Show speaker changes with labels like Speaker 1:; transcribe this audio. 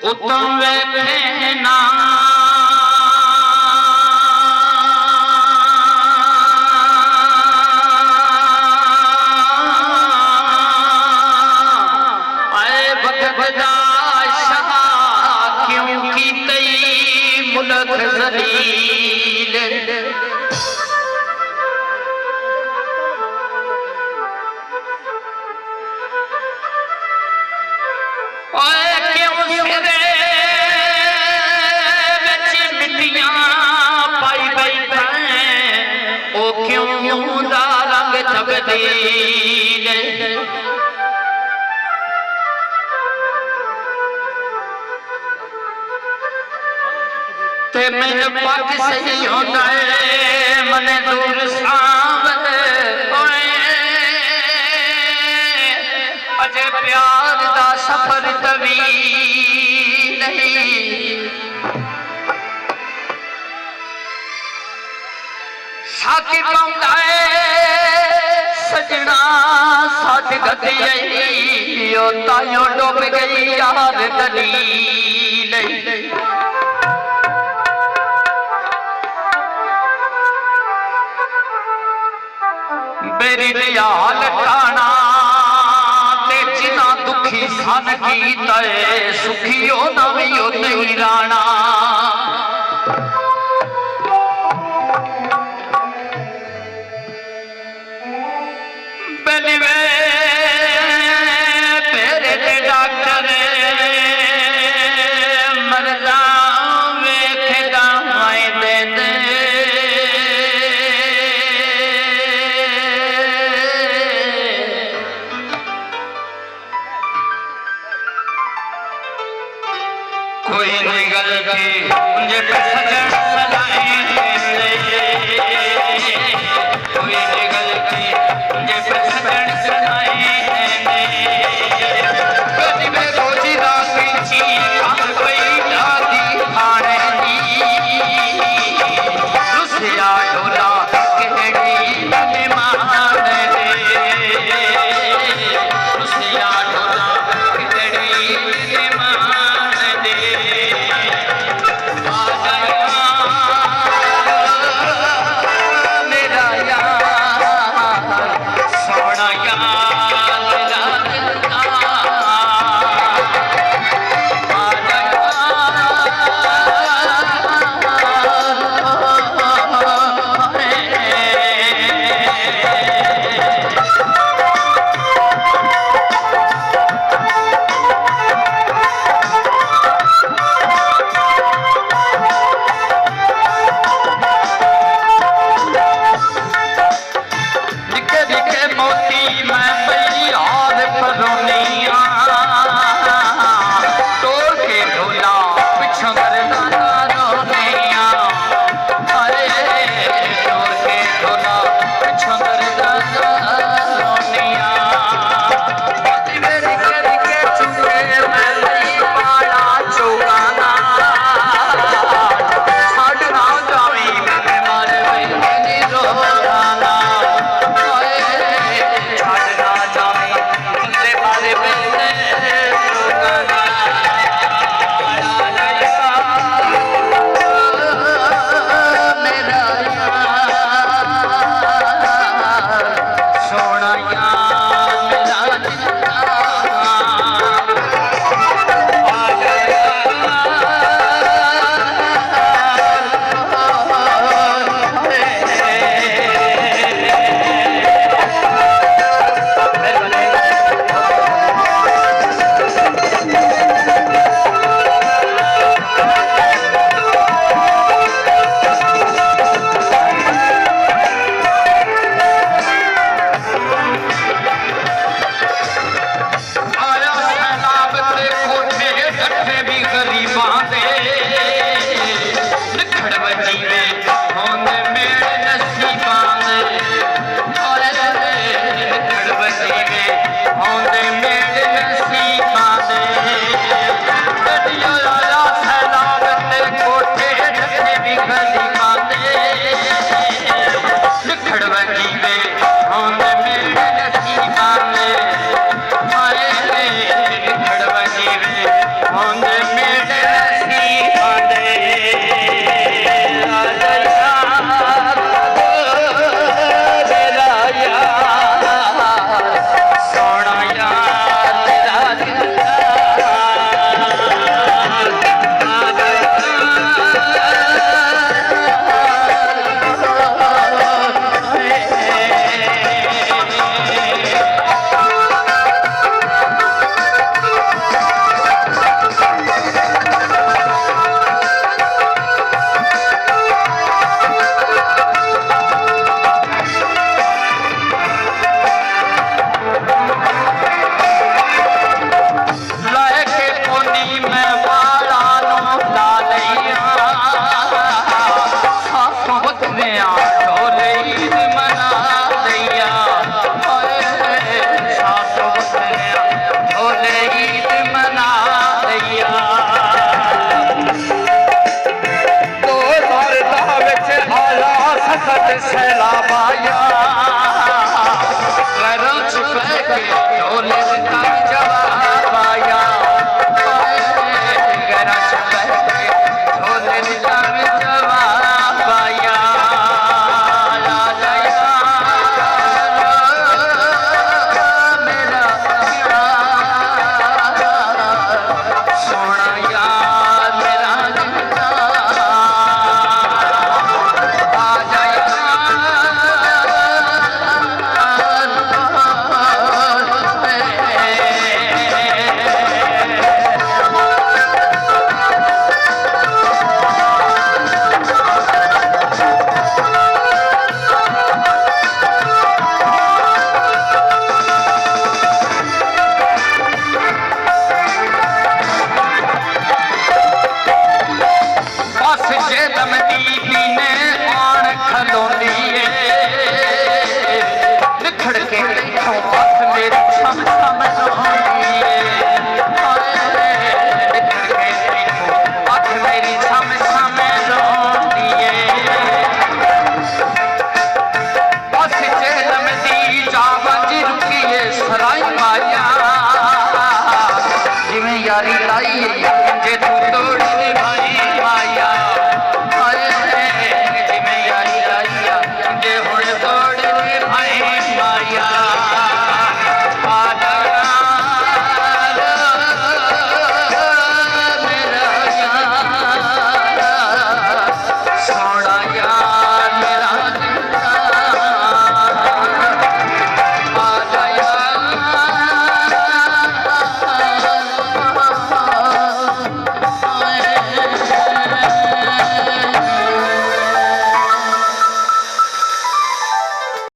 Speaker 1: उत्तम वेखना आए भगवदा शाह क्यों की तई मुल्क जलील ते मैंने पग सही होता है मने दूर सावत अजे प्यार दा सफर तवील नहीं साकी पाउंदा है सजना साथ गती यो तायो डूब गई यार दलील मेरी दयाल टाना ते जिना दुखी सन कीता है सुखियो नवियो नहीं राणा बेलिवे पेरे ते डॉक्टर मरजा वेखे दवाई दे दे कोई नहीं गलती मुझे सजन सलाए कोई नहीं गलती मुझे सजन सलाए कभी मैं रोजी राती छी हम कोई दादी खाने दी रुसिया डोला केड़ी ने मान दे रुसिया डोला केड़ी ने मान दे मेरा यार सोना पाया गैरों छुपे के ढोले का जवाब पाया गैरों छुपे के ढोले का जवाब पाया मेरा सोना यार मेरा खड़के